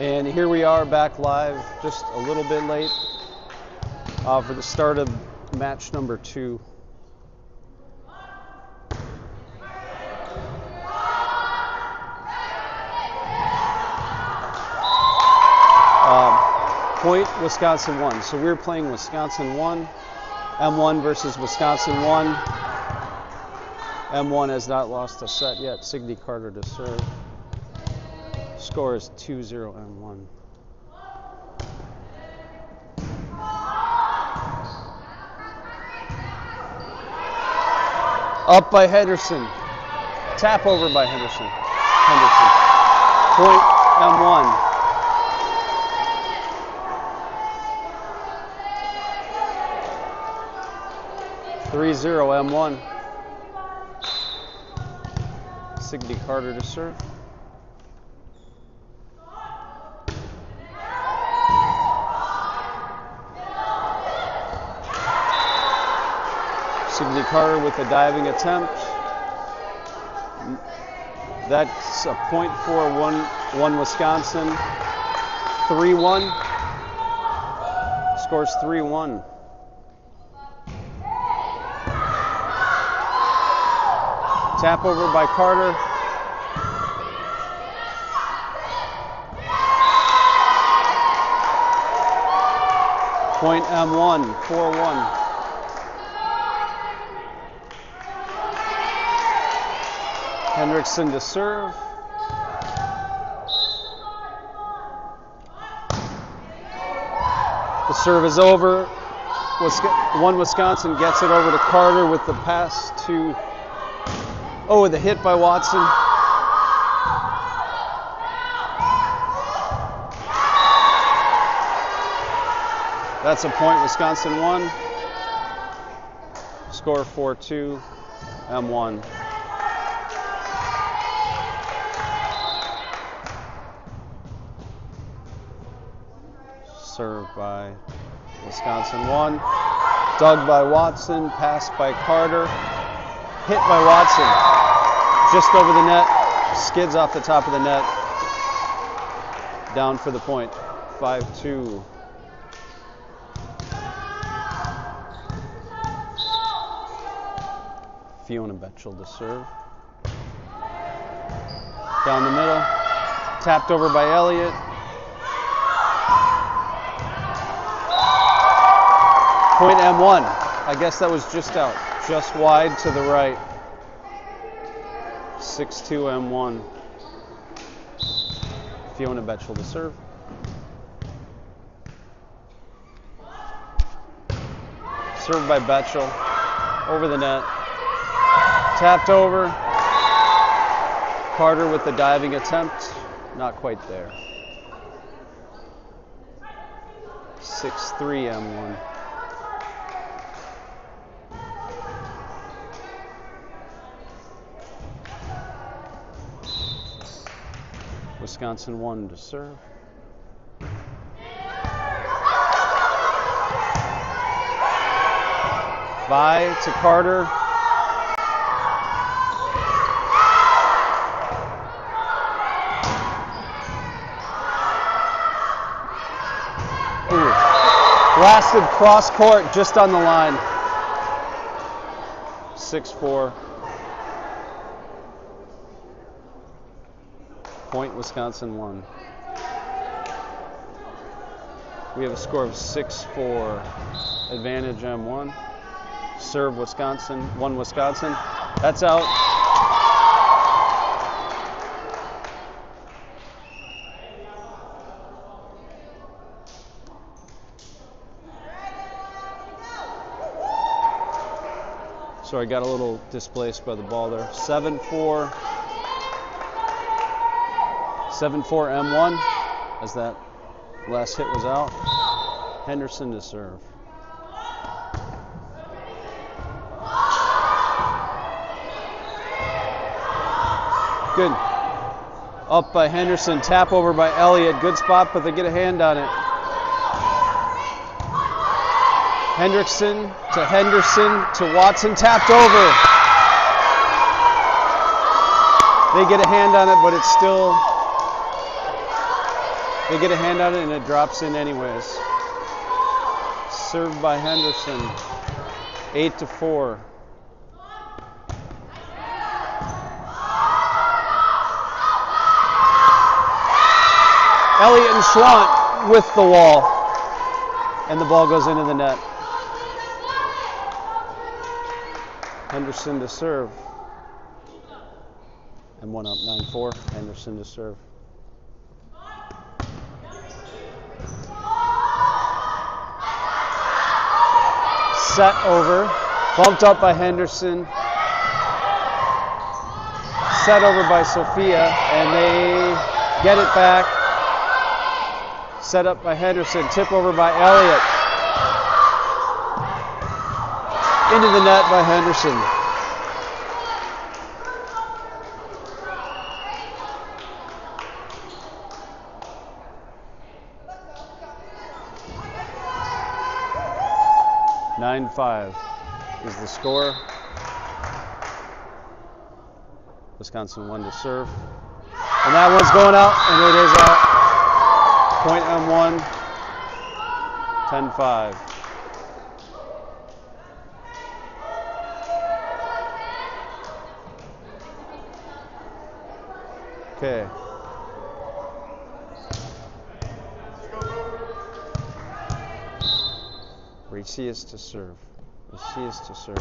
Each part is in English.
And here we are back live, just a little bit late for the start of match number 2. Point, Wisconsin 1. So we're playing Wisconsin 1, M1 versus Wisconsin 1. M1 has not lost a set yet. Signe Carter to serve. Score is 2-0 M1. Up by Henderson. Tap over by Henderson. Point M1. M1. Signe Carter to serve. Signe Carter with a diving attempt. That's a point for one Wisconsin. 3-1. Scores 3-1. Tap over by Carter. Point M1, 4-1. Hendrickson to serve. The serve is over. One Wisconsin gets it over to Carter with the pass to... Oh, the hit by Watson. That's a point, Wisconsin 1. Score 4-2, M1. Served by Wisconsin 1. Dug by Watson, passed by Carter. Hit by Watson. Just over the net, skids off the top of the net. Down for the point, 5-2. Fiona Betchel to serve. Down the middle, tapped over by Elliott. Point M1. I guess that was just out, just wide to the right. 6-2 M1. Fiona Betchel to serve. Served by Betchel. Over the net. Tapped over. Carter with the diving attempt. Not quite there. 6-3 M1. Wisconsin 1 to serve. By to Carter. Ooh. Blasted cross court just on the line. 6-4. Point, Wisconsin 1. We have a score of 6-4. Advantage M1. Serve Wisconsin. 1 Wisconsin. That's out. So I got a little displaced by the ball there. 7-4. 7-4 M1 as that last hit was out. Henderson to serve. Good. Up by Henderson, tap over by Elliott. Good spot, but they get a hand on it. Hendrickson to Henderson to Watson, tapped over. They get a hand on it, but it's still They get a hand on it and it drops in anyways. Served by Henderson. 8-4. Elliott and Schwant with the wall. And the ball goes into the net. Henderson to serve. And one up, 9-4. Henderson to serve. Set over. Bumped up by Henderson. Set over by Sophia. And they get it back. Set up by Henderson. Tip over by Elliott. Into the net by Henderson. (9-5) is the score. Wisconsin 1 to serve. And that one's going out, and it is out. Point M1, 10-5. Okay. Macias to serve. Macias to serve.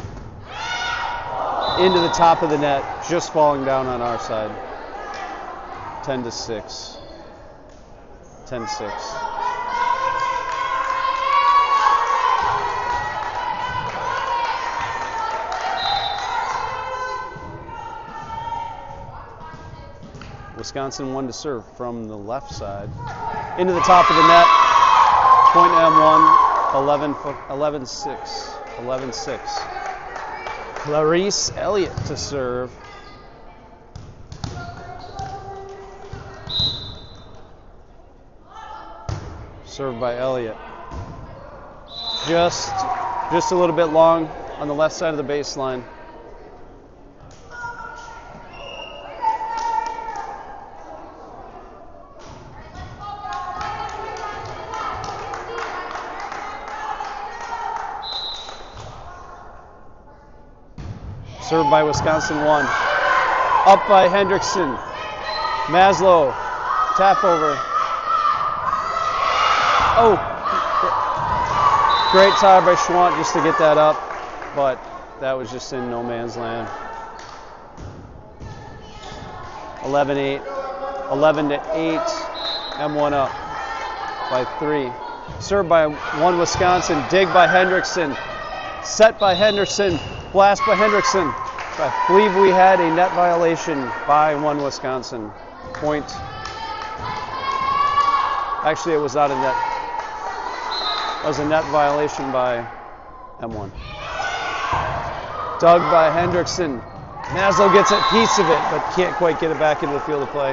Into the top of the net, just falling down on our side. 10-6. 10-6. Wisconsin 1 to serve from the left side. Into the top of the net. Point M1, 11-6. 11-6. Clarice Elliott to serve. Served by Elliott. Just a little bit long on the left side of the baseline. Served by Wisconsin 1. Up by Hendrickson. Maslow. Tap over. Oh, great tie by Schwant just to get that up, but that was just in no man's land. 11-8, 11-8, M1 up by 3. Served by 1 Wisconsin, dig by Hendrickson, set by Henderson, blast by Hendrickson. I believe we had a net violation by 1 Wisconsin. Point. Actually, it was not a net. That was a net violation by M1. Dug by Hendrickson. Maslow gets a piece of it, but can't quite get it back into the field of play.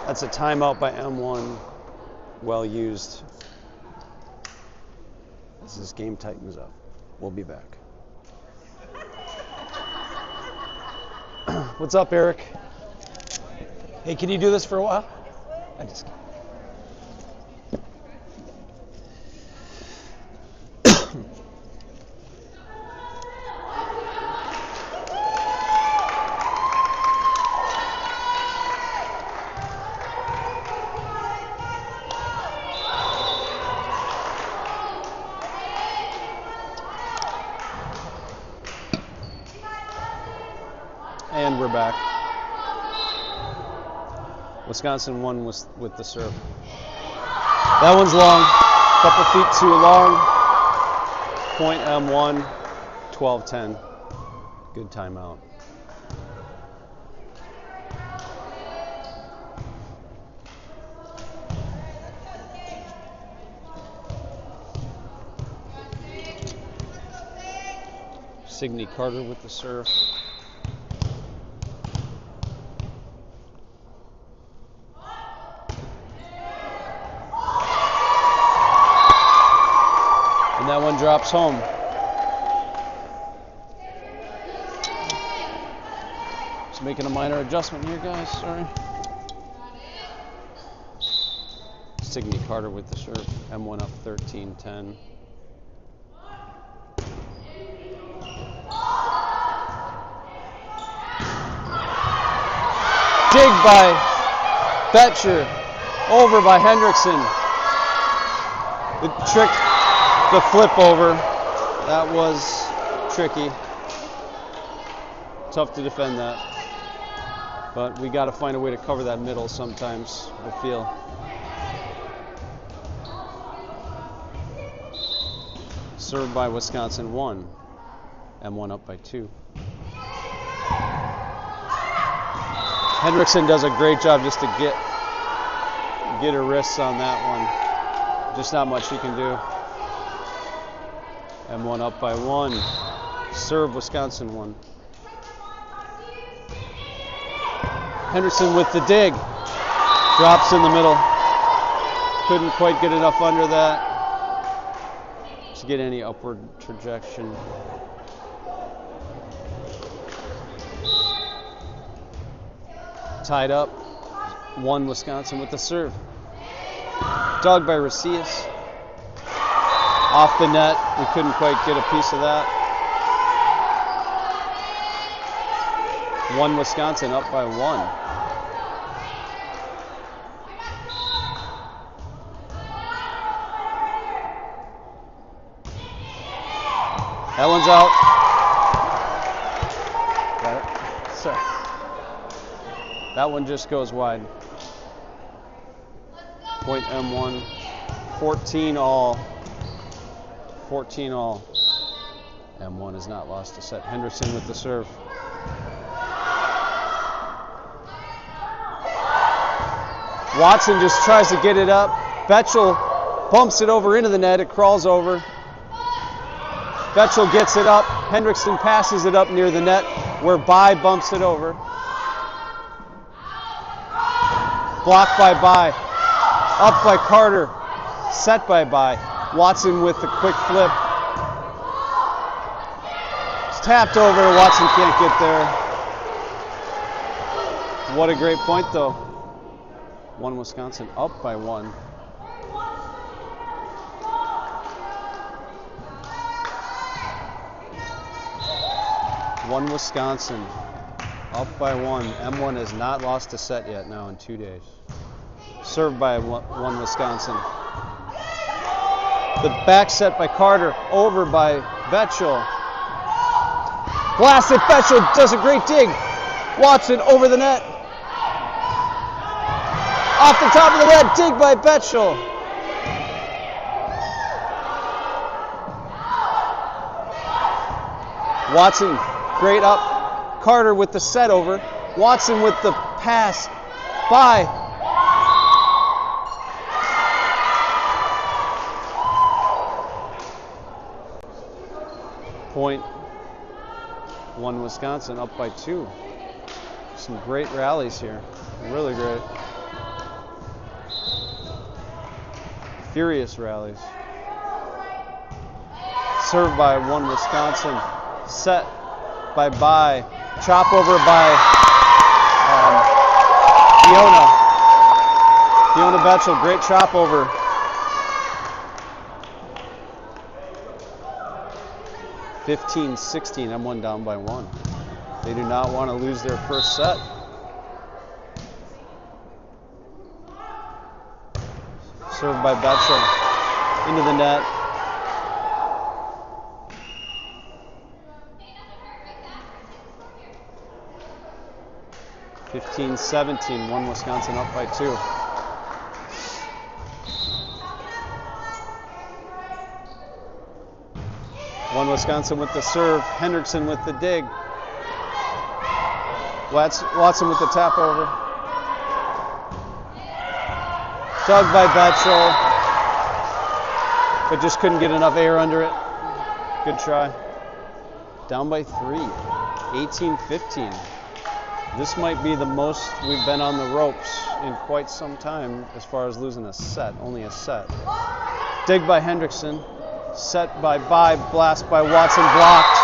That's a timeout by M1. Well used. As this game tightens up. We'll be back. What's up, Eric? Hey, can you do this for a while? I just can't. And we're back. Wisconsin won with the serve. That one's long, couple feet too long. Point M1, 12-10. Good timeout. Signe Carter with the serve. And that one drops home. Just making a minor adjustment here, guys. Sorry. Sidney Carter with the serve. M1 up 13-10. Dig by Betcher. Over by Hendrickson. The trick, the flip over. That was tricky. Tough to defend that. But we got to find a way to cover that middle sometimes, I feel. Served by Wisconsin 1. M1 up by 2. Hendrickson does a great job just to get her wrists on that one. Just not much he can do. M1 up by 1. Serve Wisconsin 1. Henderson with the dig. Drops in the middle. Couldn't quite get enough under that to get any upward trajectory. Tied up. 1 Wisconsin with the serve. Dug by Racias. Off the net. We couldn't quite get a piece of that. 1 Wisconsin up by 1. That one's out. Got it? Sorry. That one just goes wide. Point M1. 14 all. 14 all. M1 has not lost a set. Henderson with the serve. Watson just tries to get it up. Betchel bumps it over into the net. It crawls over. Betchel gets it up. Hendrickson passes it up near the net where Bai bumps it over. Blocked by Bai. Up by Carter. Set by Bai. Watson with the quick flip. It's tapped over. Watson can't get there. What a great point, though. 1 Wisconsin up by 1. One Wisconsin up by 1. M1 has not lost a set yet now in 2 days. Served by 1 Wisconsin. The back set by Carter, over by Betchel. Blasted. Betchel does a great dig. Watson over the net. Off the top of the net, dig by Betchel. Watson, great up. Carter with the set over. Watson with the pass. By. Point 1 Wisconsin up by 2. Some great rallies here. Really great. Furious rallies. Served by 1 Wisconsin. Set by Bai. Chop over by Fiona Betchel. Great chop over. (15-16). M1 down by 1. They do not want to lose their first set. Served by Betchel. Into the net. (15-17). 1 Wisconsin up by 2. One Wisconsin with the serve. Hendrickson with the dig. Watson with the tap over. Dug by Betchel, but just couldn't get enough air under it. Good try. Down by 3. 18-15. This might be the most we've been on the ropes in quite some time as far as losing a set. Only a set. Dig by Hendrickson. Set by Bai. Blast by Watson. Blocked.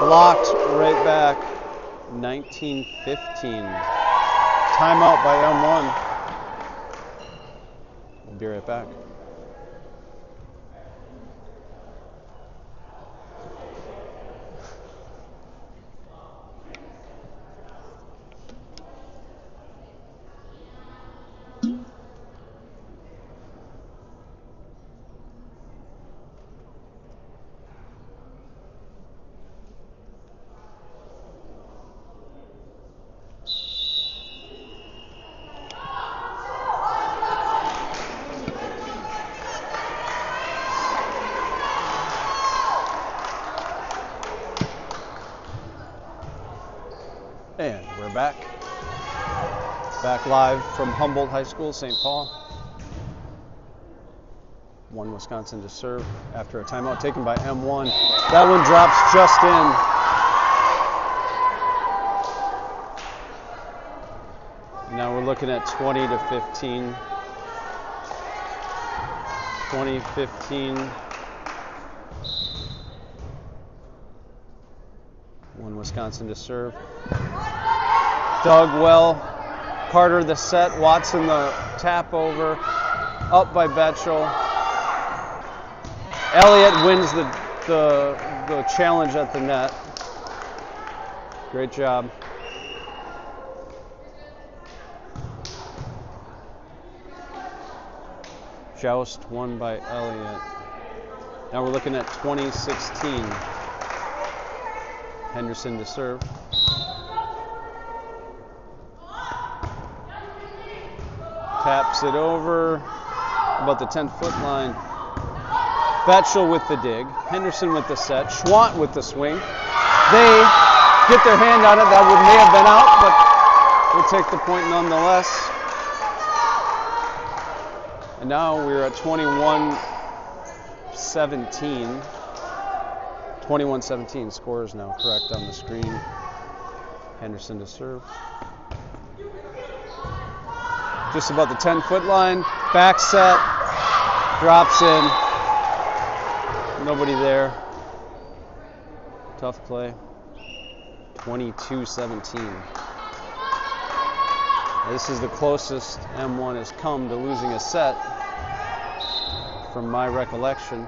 Blocked right back. 19-15. Timeout by M1. We'll be right back. And we're back. Back live from Humboldt High School, St. Paul. 1 Wisconsin to serve after a timeout taken by M1. That one drops just in. Now we're looking at 20-15. 20-15. 1 Wisconsin to serve. Dug well. Carter the set. Watson the tap over. Up by Betchel. Elliott wins the challenge at the net. Great job. Joust won by Elliott. Now we're looking at 20-16. Henderson to serve. Taps it over about the 10-foot line. Betchel with the dig. Henderson with the set. Schwant with the swing. They get their hand on it. That may have been out, but we'll take the point nonetheless. And now we're at 21-17. 21-17. Score is now correct on the screen. Henderson to serve. Just about the 10-foot line. Back set. Drops in. Nobody there. Tough play. 22-17. This is the closest M1 has come to losing a set from my recollection.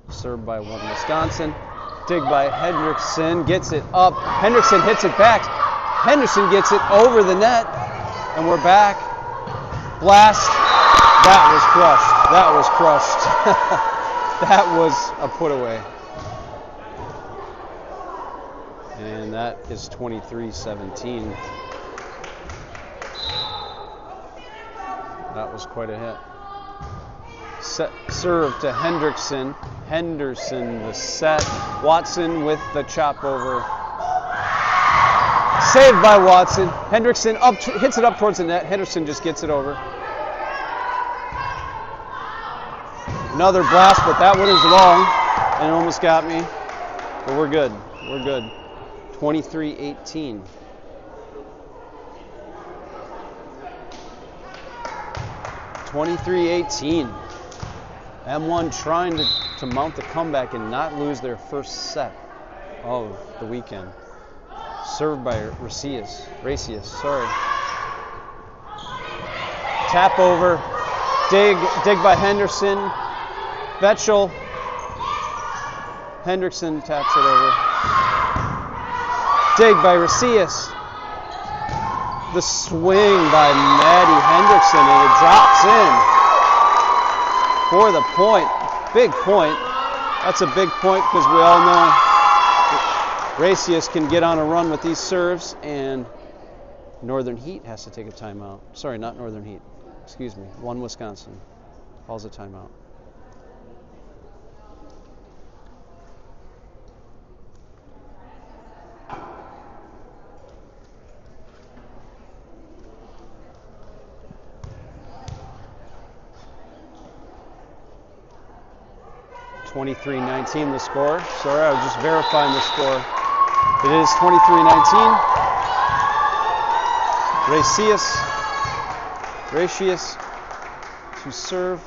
Served by 1 Wisconsin. Dig by Hendrickson. Gets it up. Hendrickson hits it back. Henderson gets it over the net. And we're back. Blast. That was crushed. That was crushed. That was a put away. And that is 23-17. That was quite a hit. Set, serve to Hendrickson. Henderson the set. Watson with the chop over. Saved by Watson. Hendrickson hits it up towards the net. Henderson just gets it over. Another blast, but that one is long. And it almost got me. But we're good. We're good. 23-18. 23-18. M1 trying to mount the comeback and not lose their first set of the weekend. Served by Racius. Tap over. Dig by Henderson. Betchel. Hendrickson taps it over. Dig by Racius. The swing by Maddie Hendrickson, and it drops in for the point. Big point. That's a big point because we all know Racius can get on a run with these serves, and Northern Heat has to take a timeout. Sorry, not Northern Heat. Excuse me. 1 Wisconsin calls a timeout. (23-19) the score. Sorry, I was just verifying the score. It is 23-19. Racius to serve.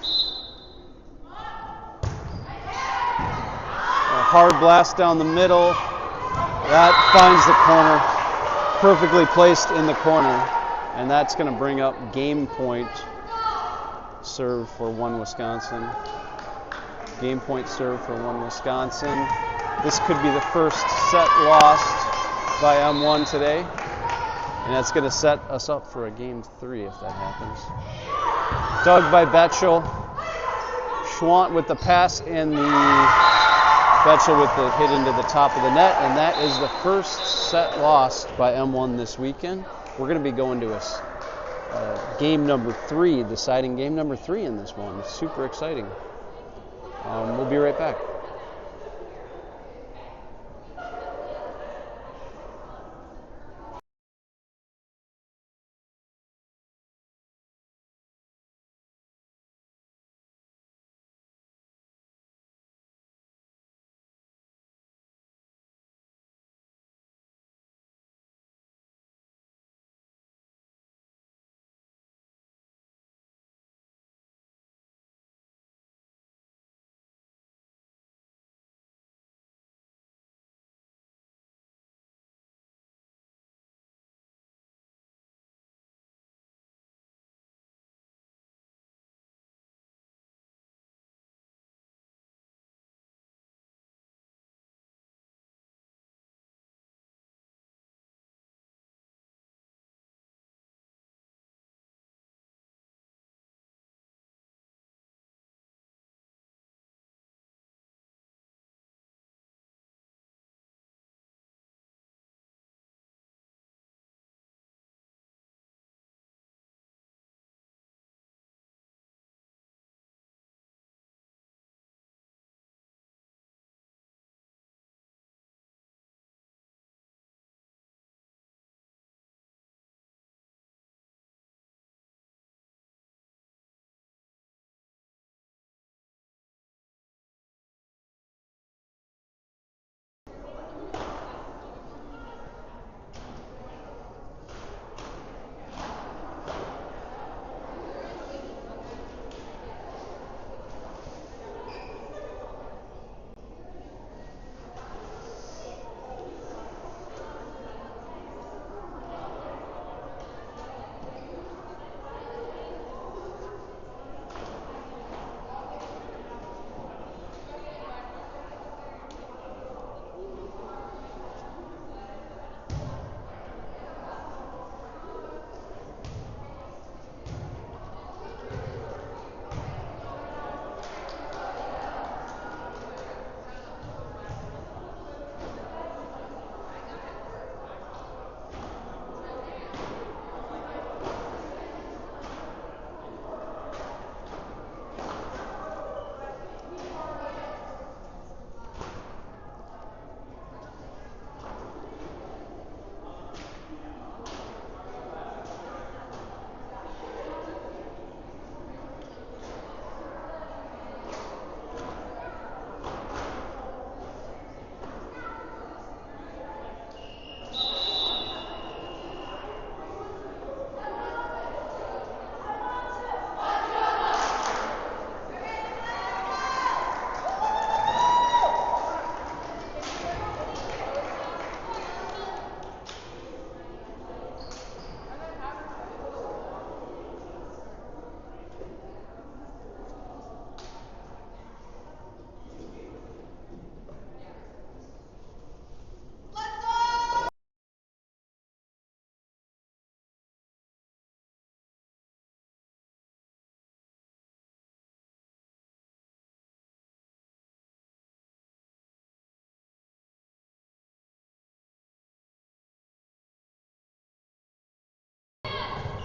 A hard blast down the middle. That finds the corner, perfectly placed in the corner, and that's going to bring up game point serve for one Wisconsin. Game point serve for one Wisconsin. This could be the first set lost by M1 today, and that's going to set us up for a game 3 if that happens. Dug by Betchel. Schwant with the pass and the Betchel with the hit into the top of the net, and that is the first set lost by M1 this weekend. We're going to be going to a game number 3, deciding game number 3 in this one. It's super exciting. We'll be right back.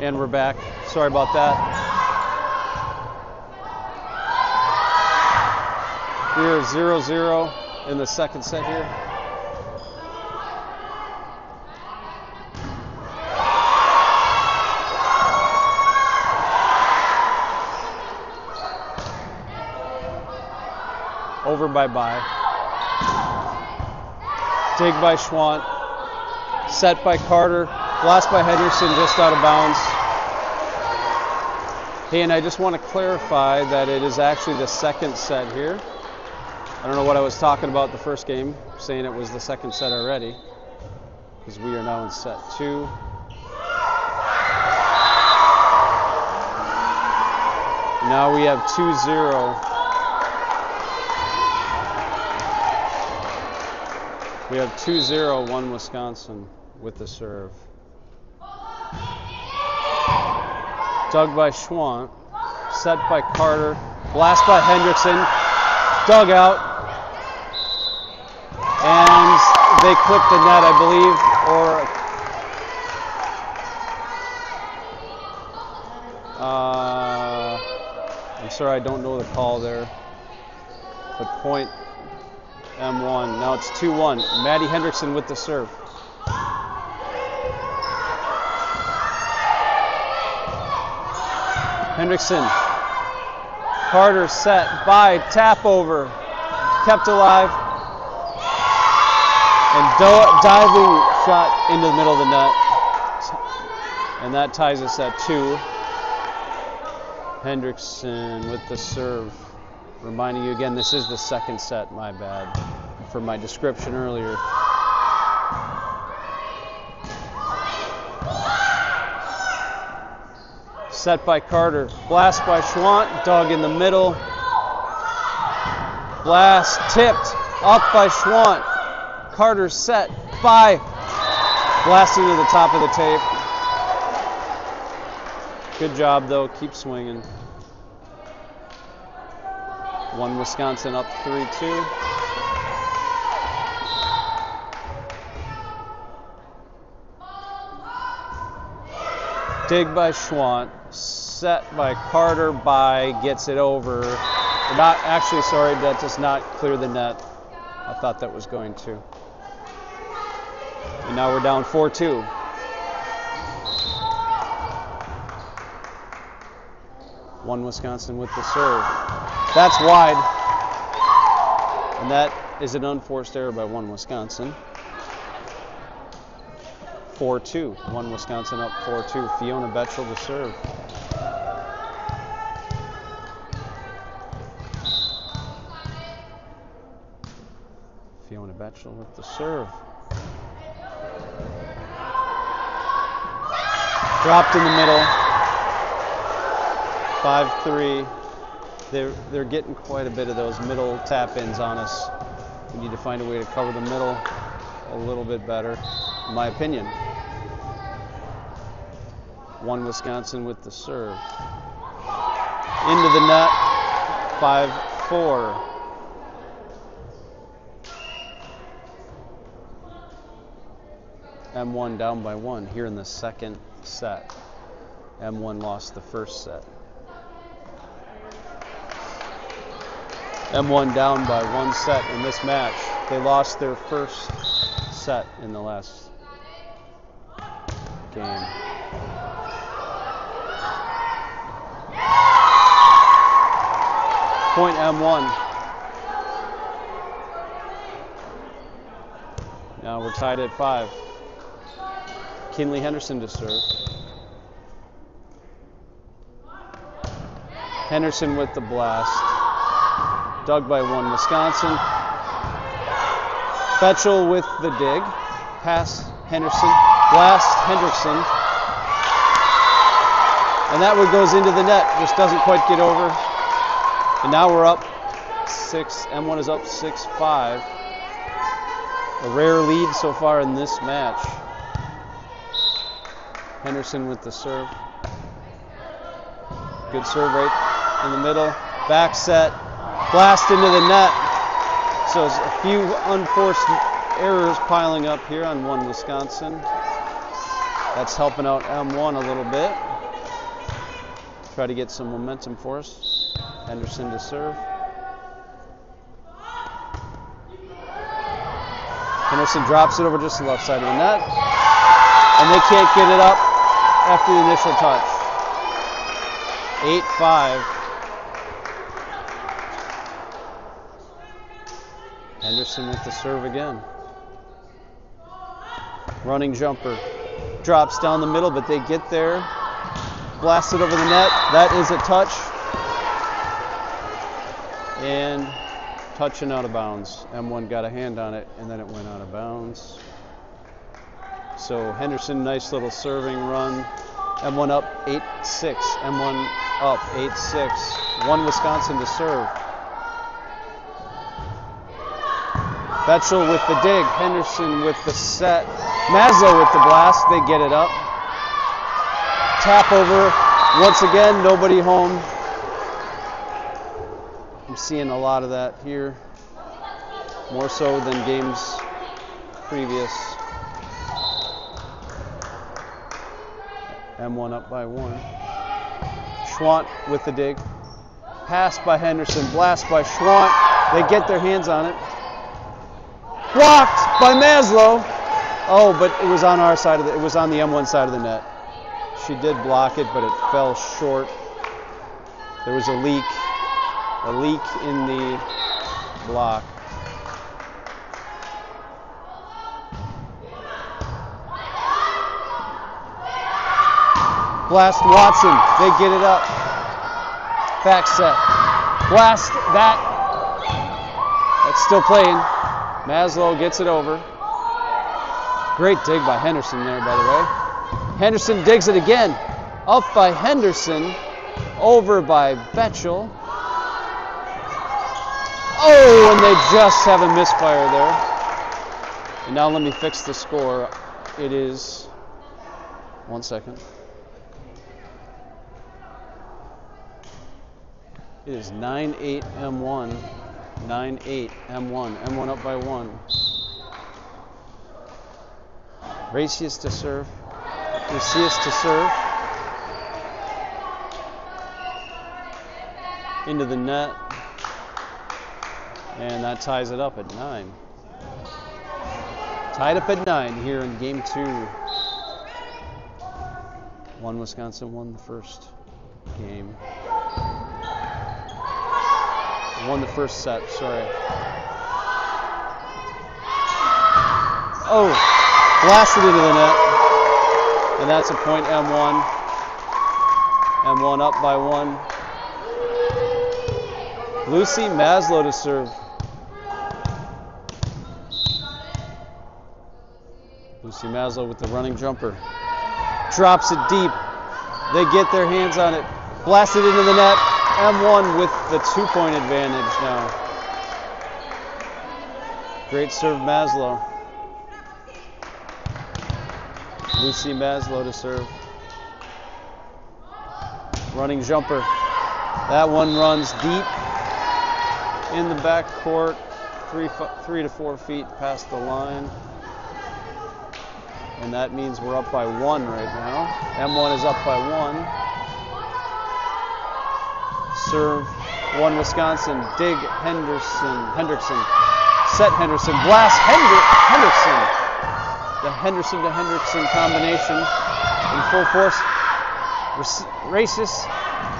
And we're back. Sorry about that. We're 0-0 in the second set here. Over by Bai. Dig by Schwant. Set by Carter. Lost by Henderson, just out of bounds. Hey, and I just want to clarify that it is actually the second set here. I don't know what I was talking about the first game, saying it was the second set already. because we are now in set 2. Now we have 2-0. We have 2-0, 1 Wisconsin with the serve. Dug by Schwant, set by Carter, blast by Hendrickson, dug out, and they clipped the net, I believe, I'm sorry, I don't know the call there, but point M1. Now it's 2-1. Maddie Hendrickson with the serve. Hendrickson. Carter set by, tap over, kept alive, and diving shot into the middle of the net. And that ties us at 2. Hendrickson with the serve. Reminding you again, this is the second set, my bad, for my description earlier. Set by Carter, blast by Schwant, dug in the middle. Blast tipped, up by Schwant. Carter set by, blasting to the top of the tape. Good job though, keep swinging. 1 Wisconsin up 3-2. Dig by Schwant, set by Carter by, gets it over. That does not clear the net. I thought that was going to. And now we're down 4-2. One Wisconsin with the serve. That's wide. And that is an unforced error by 1 Wisconsin. 4-2. 1 Wisconsin up 4-2. Fiona Betchel to serve. Fiona Betchel with the serve. Dropped in the middle. 5-3. They're getting quite a bit of those middle tap-ins on us. We need to find a way to cover the middle a little bit better, in my opinion. 1 Wisconsin with the serve. Into the net. 5-4. M1 down by 1 here in the second set. M1 lost the first set. M1 down by 1 set in this match. They lost their first set in the last game. Point M1. Now we're tied at 5. Kinley Henderson to serve. Henderson with the blast. Dug by 1 Wisconsin. Betchel with the dig. Pass Henderson. Blast Hendrickson. And that one goes into the net. Just doesn't quite get over. And now we're up 6. M1 is up 6-5. A rare lead so far in this match. Henderson with the serve. Good serve right in the middle. Back set. Blast into the net. So a few unforced errors piling up here on 1 Wisconsin. That's helping out M1 a little bit. Try to get some momentum for us. Henderson to serve. Henderson drops it over just the left side of the net. And they can't get it up after the initial touch. 8-5. Henderson with the serve again. Running jumper. Drops down the middle, but they get there. Blast it over the net. That is a touch. And touch and out of bounds. M1 got a hand on it, and then it went out of bounds. So Henderson, nice little serving run. M1 up 8-6. M1 up 8-6. 1 Wisconsin to serve. Betchel with the dig. Henderson with the set. Maslow with the blast. They get it up. Tap over. Once again, nobody home. I'm seeing a lot of that here. More so than games previous. M1 up by 1. Schwant with the dig. Pass by Henderson. Blast by Schwant. They get their hands on it. Blocked by Maslow. Oh, but it was on our side of it was on the M1 side of the net. She did block it, but it fell short. There was a leak in the block. Blast Watson, they get it up. Back set. Blast that's still playing. Maslow gets it over. Great dig by Henderson there, by the way. Henderson digs it again. Up by Henderson. Over by Betchel. Oh, and they just have a misfire there. And now let me fix the score. It is, 1 second. It is 9-8 M1. 9-8 M1. M1 up by 1. Racius to serve. Racius to serve. Into the net. And that ties it up at 9. Tied up at 9 here in game 2. 1 Wisconsin won the first game. Won the first set, sorry. Oh, blasted into the net. And that's a point M1. M1 up by 1. Lucy Maslow to serve. Lucy Maslow with the running jumper. Drops it deep. They get their hands on it. Blasted into the net. M1 with the 2-point advantage now. Great serve, Maslow. Lucy Maslow to serve. Running jumper. That one runs deep in the back court, 3 to 4 feet past the line. And that means we're up by 1 right now. M1 is up by 1. Serve, 1 Wisconsin, dig Hendrickson, set Henderson, blast Hendrickson. The Henderson to Hendrickson combination in full force. Races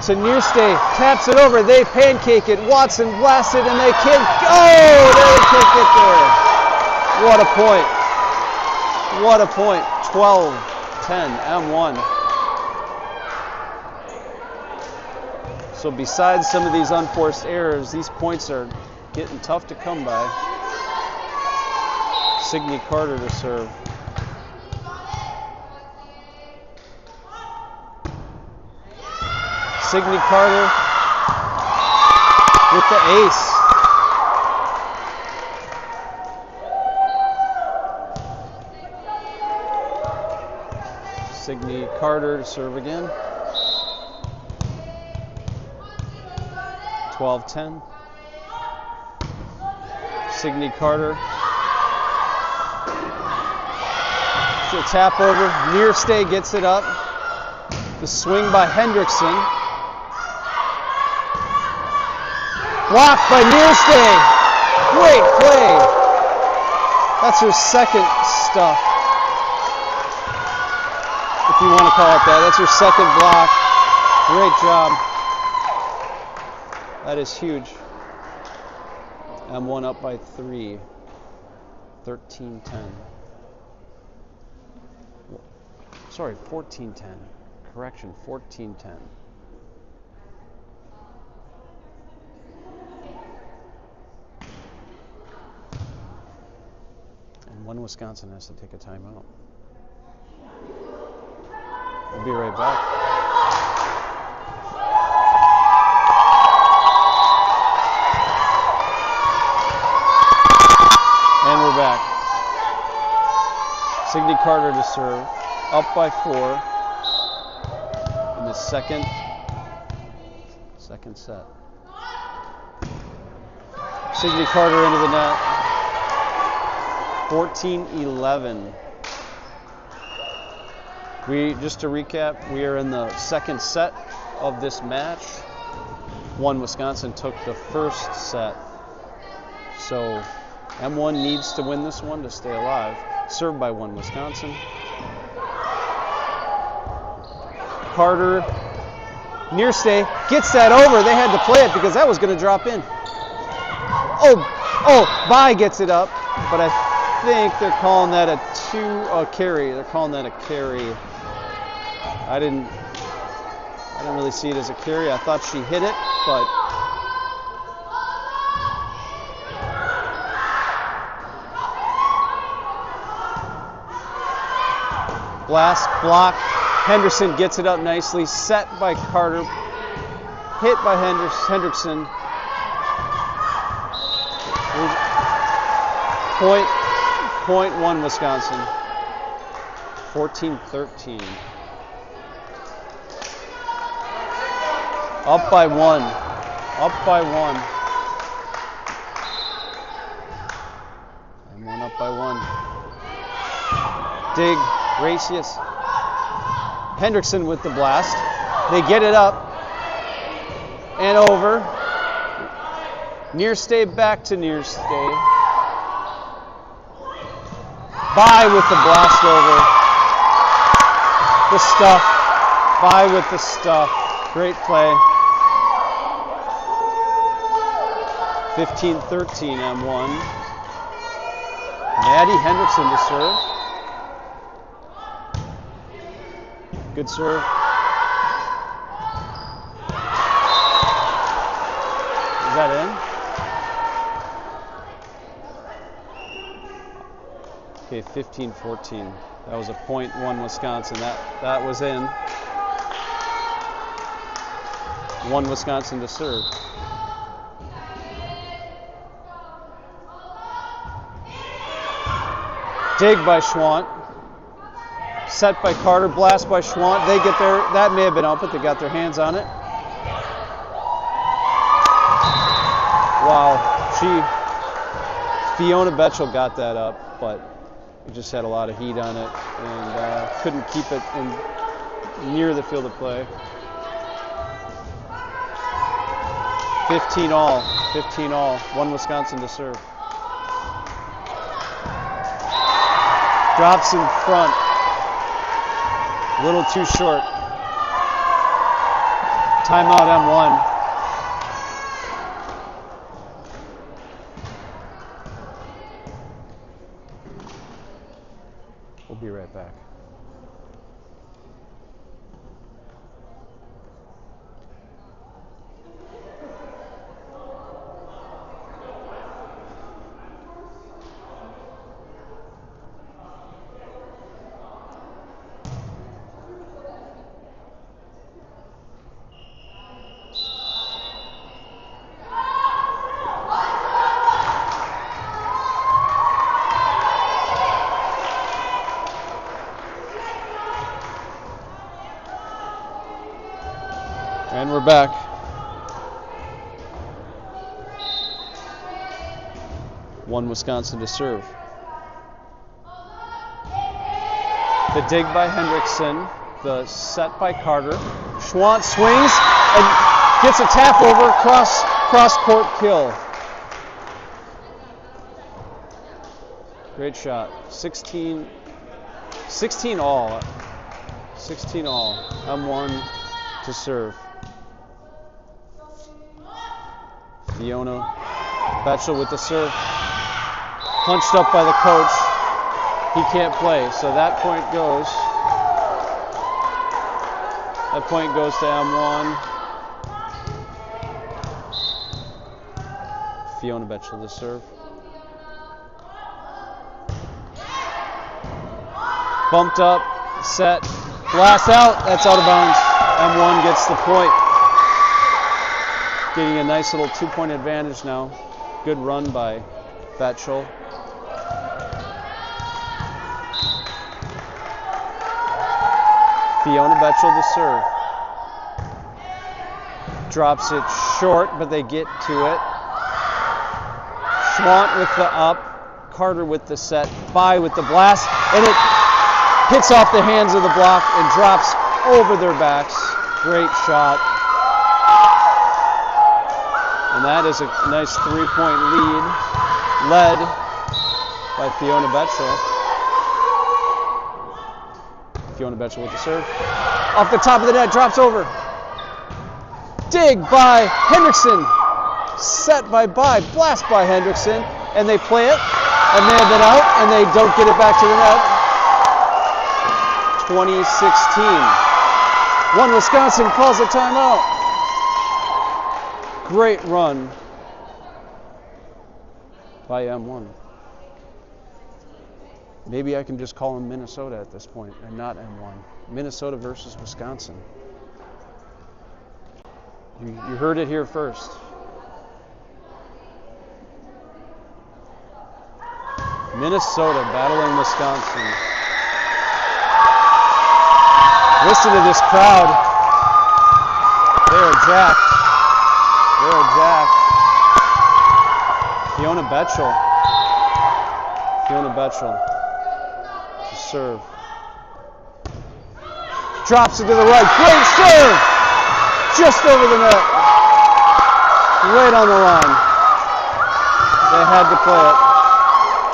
to Nearstay, taps it over, they pancake it, Watson blasts it, and they can't, they can't get there. What a point. What a point. 12-10, M1. So besides some of these unforced errors, these points are getting tough to come by. Signe Carter to serve. Signe Carter with the ace. Signe Carter to serve again. 12-10. Signe Carter. She'll tap over. Nearstay gets it up. The swing by Hendrickson. Blocked by Nearstay. Great play. That's her second stuff, if you want to call it that. That's her second block. Great job. That is huge. M1 up by 3. 13-10. Sorry, 14-10. Correction, 14-10. And 1 Wisconsin has to take a timeout. We'll be right back. And we're back. Signe Carter to serve, up by 4 in the second set. Signe Carter into the net. 14-11. Just to recap, we are in the second set of this match. Wisconsin took the first set. So M1 needs to win this one to stay alive. Served by Wisconsin. Carter, near stay, gets that over. They had to play it because that was going to drop in. Bai gets it up, but I think they're calling that a carry. They're calling that a carry. I didn't really see it as a carry. I thought she hit it, but blast, block. Henderson gets it up nicely. Set by Carter. Hit by Hendrickson. Point 1 Wisconsin. 14-13. Up by 1. Up by 1. And 1 up by 1. Dig. Gracious. Hendrickson with the blast. They get it up and over. Near stay back to near stay. Bai with the blast over. The stuff. Bai with the stuff. Great play. 15-13 M1. Maddie Hendrickson to serve. Good serve. Is that in? Okay, 15-14. That was a point 1 Wisconsin. That was in. 1 Wisconsin to serve. Dig by Schwant. Set by Carter, blast by Schwant. They get their, that may have been out, but they got their hands on it. Wow, Fiona Betchel got that up, but we just had a lot of heat on it and couldn't keep it near the field of play. 15 all, 1 Wisconsin to serve. Drops in front. A little too short. Timeout M1. We'll be right back. And we're back. One Wisconsin to serve. The dig by Hendrickson. The set by Carter. Schwant swings and gets a tap over, cross court kill. Great shot. 16 all. 16 all. M1 to serve. Fiona Betchel with the serve. Punched up by the coach. He can't play, so that point goes. That point goes to M1. Fiona Betchel to serve. Bumped up, set, Blast out. That's out of bounds. M1 gets the point. Getting a nice little 2-point advantage now. Good run by Betchel. Fiona Betchel to serve. Drops it short, but they get to it. Schwant with the up. Carter with the set. By with the blast. And it hits off the hands of the block and drops over their backs. Great shot. And that is a nice 3-point lead, led by Fiona Betchel. Fiona Betchel with the serve. Off the top of the net, drops over. Dig by Hendrickson. Set by blast by Hendrickson. And they play it, and they have it out, and they don't get it back to the net. 2016. One Wisconsin calls a timeout. Great run by M1. Maybe I can just call them Minnesota at this point and not M1. Minnesota versus Wisconsin. You heard it here first. Minnesota battling Wisconsin. Listen to this crowd. They are jacked. They are jacked. Fiona Betchel. Fiona Betchel to serve. Drops it to the right. Great serve! Just over the net. Right on the line. They had to play it.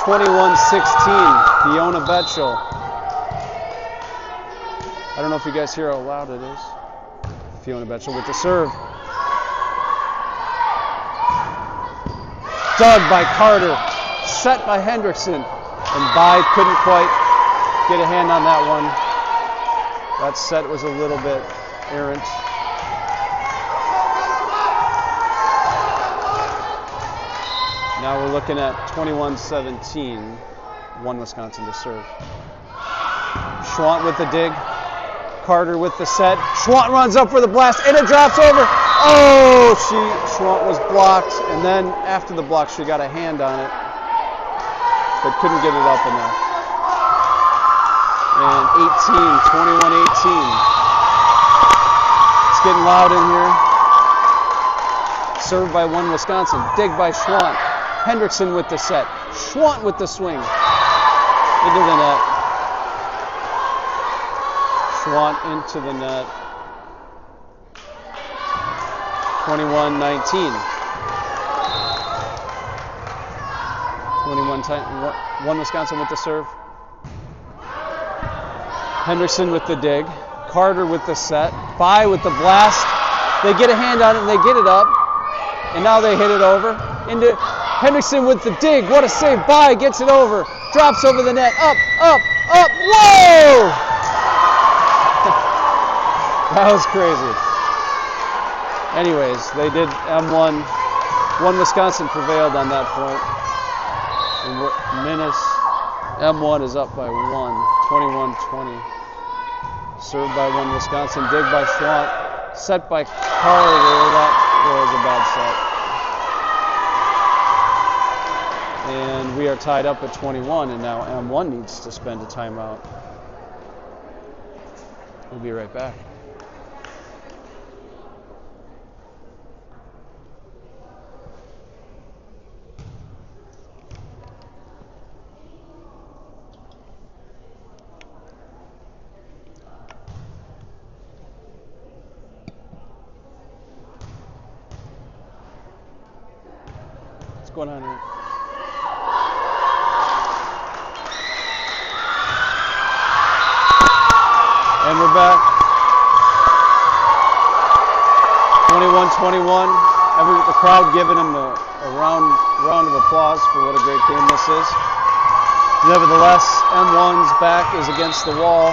21-16. Fiona Betchel. I don't know if you guys hear how loud it is. Fiona Betchel with the serve. Dug by Carter. Set by Hendrickson. And Bai couldn't quite get a hand on that one. That set was a little bit errant. Now we're looking at 21-17. One Wisconsin to serve. Schwant with the dig. Carter with the set. Schwant runs up for the blast, and it drops over. Oh, Schwant was blocked, and then after the block, she got a hand on it, but couldn't get it up enough. And 21-18. It's getting loud in here. Served by one Wisconsin. Dig by Schwant. Hendrickson with the set. Schwant with the swing. Into the net. Schwant into the net. 21-19. 1 Wisconsin with the serve. Hendrickson with the dig. Carter with the set. Bai with the blast. They get a hand on it and they get it up. And now they hit it over. Into Hendrickson with the dig. What a save. Bai gets it over. Drops over the net. Up, up, up. Whoa! That was crazy. Anyways, they did M1. One Wisconsin prevailed on that point. And M1 is up by 21-20. Served by one Wisconsin. Dig by Schwant. Set by Carter. That was a bad set. And we are tied up at 21, and now M1 needs to spend a timeout. We'll be right back. What's going on here? And we're back. 21-21. The crowd giving him a round of applause for what a great game this is. Nevertheless, M1's back is against the wall.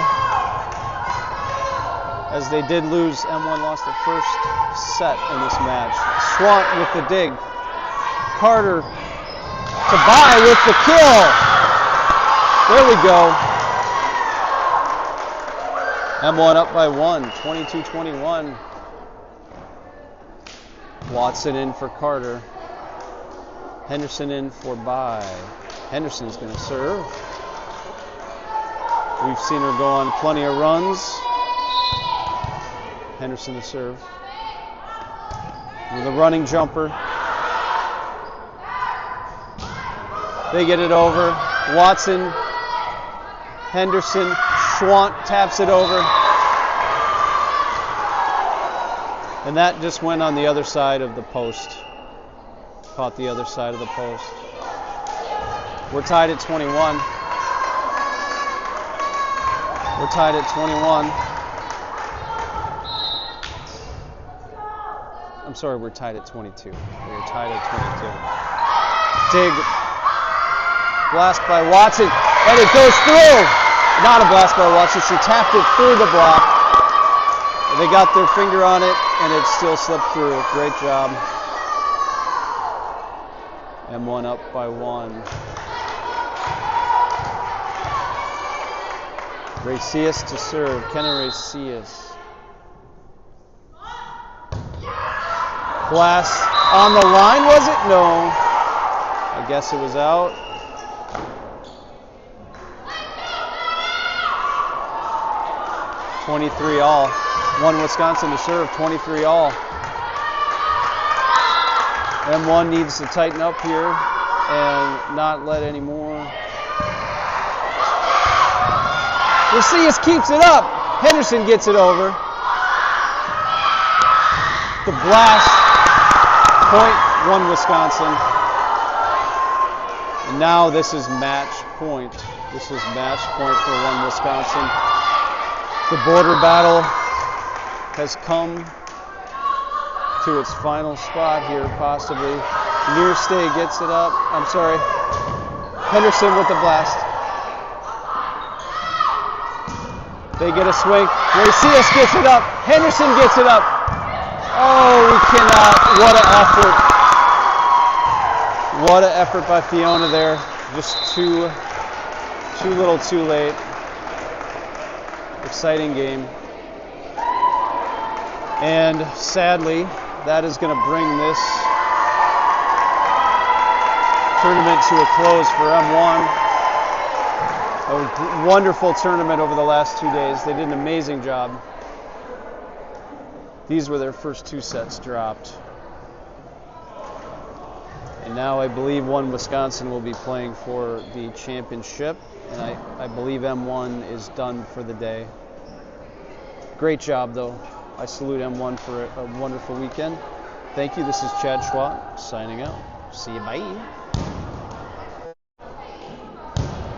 As they did lose, M1 lost their first set in this match. Schwant with the dig. Carter to Bai with the kill. There we go. M1 up by 1, 22-21. Watson in for Carter. Henderson in for By. Henderson's going to serve. We've seen her go on plenty of runs. Henderson to serve. With a running jumper. They get it over. Watson, Henderson, Schwant taps it over. And that just went on the other side of the post. Caught the other side of the post. We're tied at 21. We're tied at 21. I'm sorry, we're tied at 22. We're tied at 22. Dig. Blast by Watson. And it goes through. Not a blast by Watson. She tapped it through the block. They got their finger on it, and it still slipped through. Great job. M1 up by 1. Racius to serve. Kenna Racius. Blast on the line, was it? No. I guess it was out. $23 all. 1 Wisconsin to serve, 23 all. M1 needs to tighten up here and not let any more. Racius keeps it up. Henderson gets it over. The blast. Point, 1 Wisconsin. And now this is match point. This is match point for 1 Wisconsin. The border battle has come to its final spot here, possibly. Near Stay gets it up. I'm sorry. Henderson with the blast. They get a swing. Racius gets it up. Henderson gets it up. Oh, we cannot. What an effort. What an effort by Fiona there. Just too little too late. Exciting game. And sadly, that is going to bring this tournament to a close for M1. A wonderful tournament over the last 2 days. They did an amazing job. These were their first 2 sets dropped. And now I believe 1 Wisconsin will be playing for the championship. And I believe M1 is done for the day. Great job, though. I salute M1 for a wonderful weekend. Thank you. This is Chad Schwat signing out. See you. Bye.